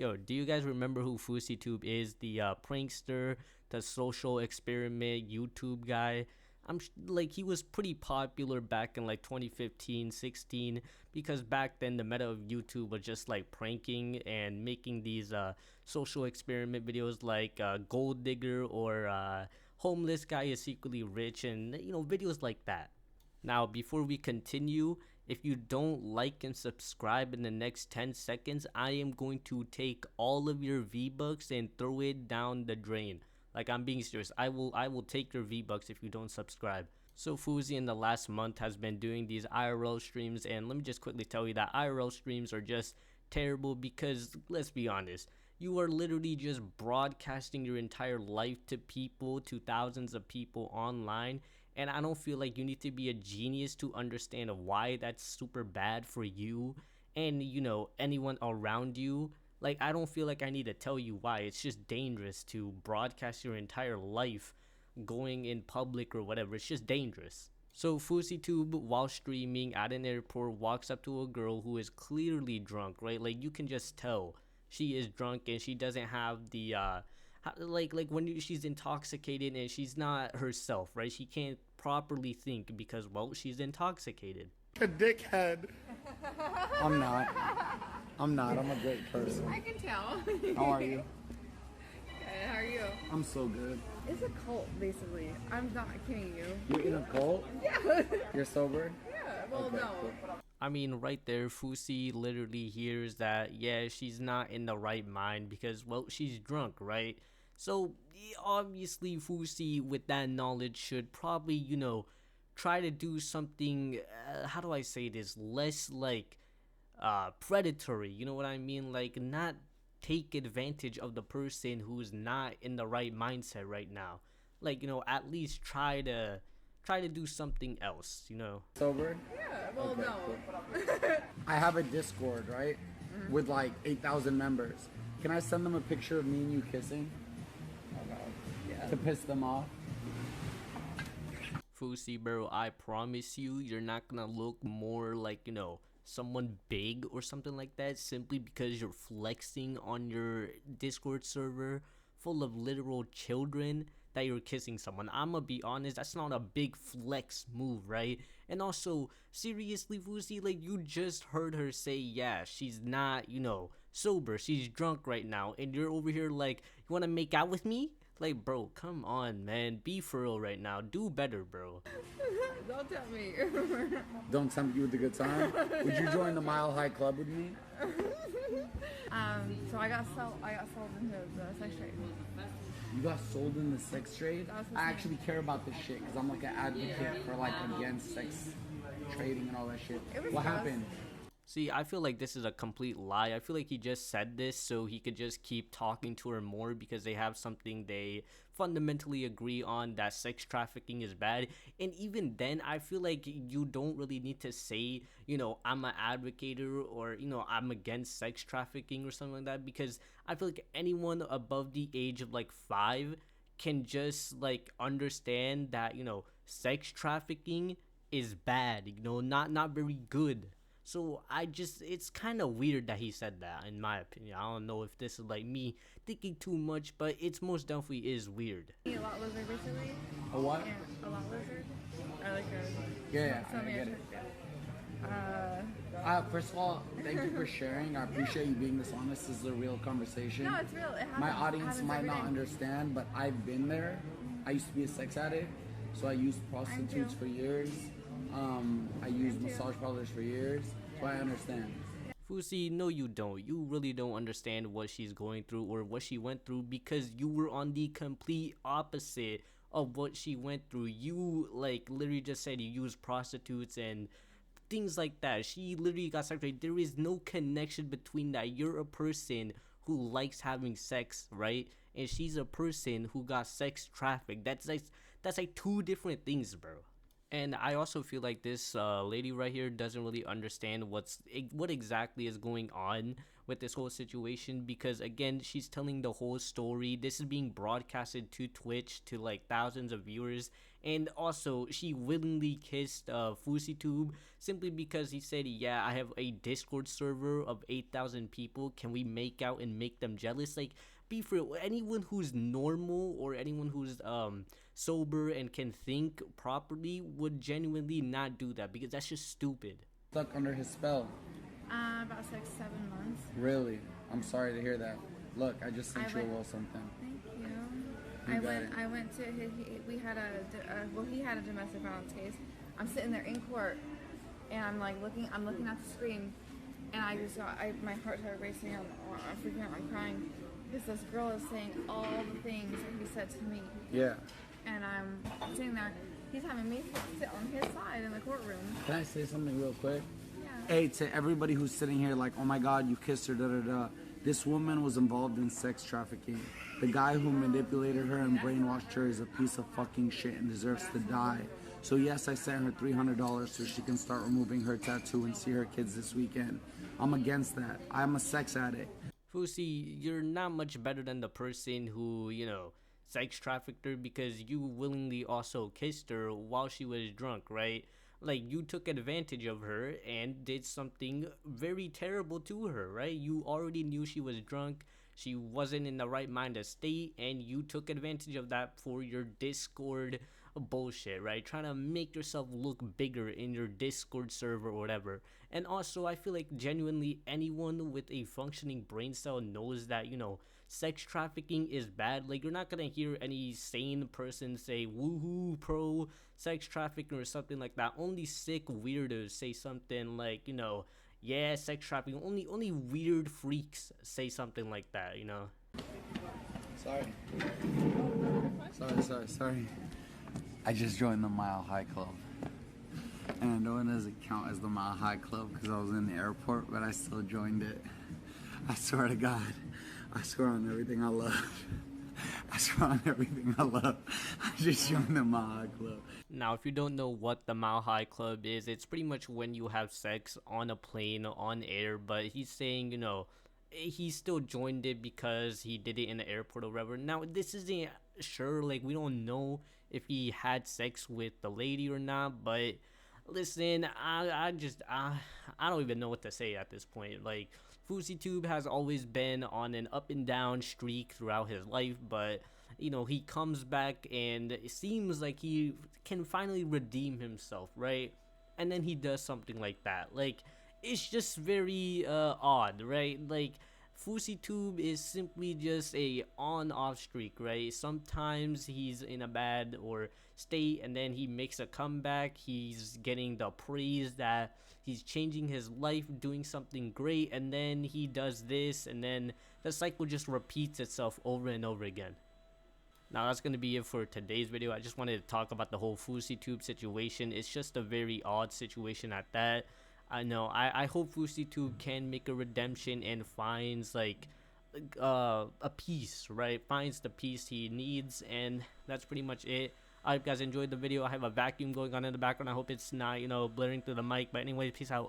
Yo, do you guys remember who FouseyTube is? The prankster, the social experiment YouTube guy. Like he was pretty popular back in like 2015, 16 because back then the meta of YouTube was just like pranking and making these social experiment videos like gold digger or homeless guy is secretly rich and videos like that. Now, before we continue, if you don't like and subscribe in the next 10 seconds, I am going to take all of your V-Bucks and throw it down the drain. Like, I'm being serious. I will take your V-Bucks if you don't subscribe. So Fousey in the last month has been doing these IRL streams, and let me just quickly tell you that IRL streams are just terrible because, let's be honest, you are literally just broadcasting your entire life to people, to thousands of people online, and I don't feel like you need to be a genius to understand why that's super bad for you and anyone around you. Like, I don't feel like I need to tell you why. It's just dangerous to broadcast your entire life going in public or whatever. It's just dangerous. So FouseyTube, while streaming at an airport, walks up to a girl who is clearly drunk, right? Like, you can just tell she is drunk and she doesn't have the like when she's intoxicated and she's not herself, right? She can't properly think because, well, she's intoxicated. A dickhead. I'm not. I'm a great person. I can tell. How are you? Good, how are you? I'm so good. It's a cult, basically. I'm not kidding you. You're in a cult? Yeah. You're sober? Yeah, well, Okay, no. cool. I mean, right there, Fousey literally hears that, yeah, she's not in the right mind because, well, she's drunk, right? So, obviously, Fousey, with that knowledge, should probably, try to do something, how do I say this, less, like, predatory, you know what I mean? Like, not take advantage of the person who's not in the right mindset right now. Like, at least try to do something else, Sober? Yeah, well, Okay, no. cool. I have a Discord, right? With like 8,000 members. Can I send them a picture of me and you kissing? Yeah. To piss them off? Fousey, bro, I promise you're not gonna look more like, someone big or something like that simply because you're flexing on your Discord server full of literal children that you're kissing someone. I'ma be honest, that's not a big flex move, right? And also, seriously, Fousey, like, you just heard her say, yeah, she's not, sober, she's drunk right now, and you're over here like, you wanna make out with me? Like, bro, come on, man, be for real right now, do better, bro. Don't tell me. Don't tempt you with a good time? Would you join the Mile High Club with me? So I got sold into the sex trade. You got sold in the sex trade? That was I insane. actually care about this shit because I'm like an advocate for like against sex trading and all that shit. It was What gross. happened? See, I feel like this is a complete lie. I feel like he just said this so he could just keep talking to her more because they have something they fundamentally agree on, that sex trafficking is bad. And even then, I feel like you don't really need to say, I'm an advocate or, I'm against sex trafficking or something like that, because I feel like anyone above the age of like 5 can just like understand that, sex trafficking is bad, not very good. So it's kind of weird that he said that, in my opinion. I don't know if this is like me thinking too much, but it's most definitely is weird. A lot lizard recently. A what? And a lot lizard. I like a. Yeah, some I get it. Yeah. First of all, thank you for sharing. I appreciate you being this honest. This is a real conversation. No, it's real. It happens. My It audience happens might every not day. understand, but I've been there. I used to be a sex addict, so I used prostitutes too. for years. I used too. massage parlors for years, so I understand. Fousey, no you don't. You really don't understand what she's going through or what she went through because you were on the complete opposite of what she went through. You like literally just said you use prostitutes and things like that. She literally got sex trafficked. There is no connection between that. You're a person who likes having sex, right? And she's a person who got sex trafficked. That's like two different things, bro. And I also feel like this lady right here doesn't really understand what exactly is going on with this whole situation, because again, she's telling the whole story. This is being broadcasted to Twitch to like thousands of viewers, and also she willingly kissed FouseyTube simply because he said, yeah, I have a Discord server of 8,000 people, can we make out and make them jealous? Like, be for real, anyone who's normal or anyone who's sober and can think properly would genuinely not do that, because that's just stupid. Stuck under his spell. About 6-7 months. Really? I'm sorry to hear that. Look, I just sent you a little something. Thank you. You I went to his, he had a domestic violence case. I'm sitting there in court, and I'm looking at the screen, and I just got, my heart started racing. I'm freaking out. I'm crying because this girl is saying all the things that he said to me. Yeah. And I'm sitting there. He's having me sit on his side in the courtroom. Can I say something real quick? Yeah. Hey, to everybody who's sitting here like, oh my God, you kissed her, da da da. This woman was involved in sex trafficking. The guy who manipulated her and brainwashed her is a piece of fucking shit and deserves to die. So yes, I sent her $300 so she can start removing her tattoo and see her kids this weekend. I'm against that. I'm a sex addict. Fousey, you're not much better than the person who, you know, sex trafficked her, because you willingly also kissed her while she was drunk, right? Like, you took advantage of her and did something very terrible to her, right? You already knew she was drunk, she wasn't in the right mind of state, and you took advantage of that for your Discord bullshit, right? Trying to make yourself look bigger in your Discord server or whatever. And also, I feel like genuinely anyone with a functioning brain cell knows that, you know, sex trafficking is bad. Like, you're not gonna hear any sane person say woohoo pro sex trafficking or something like that. Only sick weirdos say something like, you know, yeah, sex trafficking. Only weird freaks say something like that, you know. Sorry. I just joined the Mile High Club. And I know it doesn't count as the Mile High Club because I was in the airport, but I still joined it. I swear to God. I swear on everything I love. I just joined the Mile High Club. Now, if you don't know what the Mile High Club is, it's pretty much when you have sex on a plane, on air, but he's saying, you know, he still joined it because he did it in the airport or whatever. Now, this isn't sure, like, we don't know if he had sex with the lady or not, but listen, I don't even know what to say at this point. Like, FouseyTube has always been on an up and down streak throughout his life, but you know, he comes back and it seems like he can finally redeem himself, right? And then he does something like that. Like, it's just very odd, right? Like, FouseyTube is simply just a on-off streak, right? Sometimes he's in a bad or state and then he makes a comeback. He's getting the praise that he's changing his life, doing something great, and then he does this, and then the cycle just repeats itself over and over again. Now, that's going to be it for today's video. I just wanted to talk about the whole FouseyTube situation. It's just a very odd situation at that. I know. I hope FouseyTube can make a redemption and finds like a peace, right? Finds the peace he needs, and that's pretty much it. I hope you guys enjoyed the video. I have a vacuum going on in the background. I hope it's not, you know, blaring through the mic. But anyway, peace out.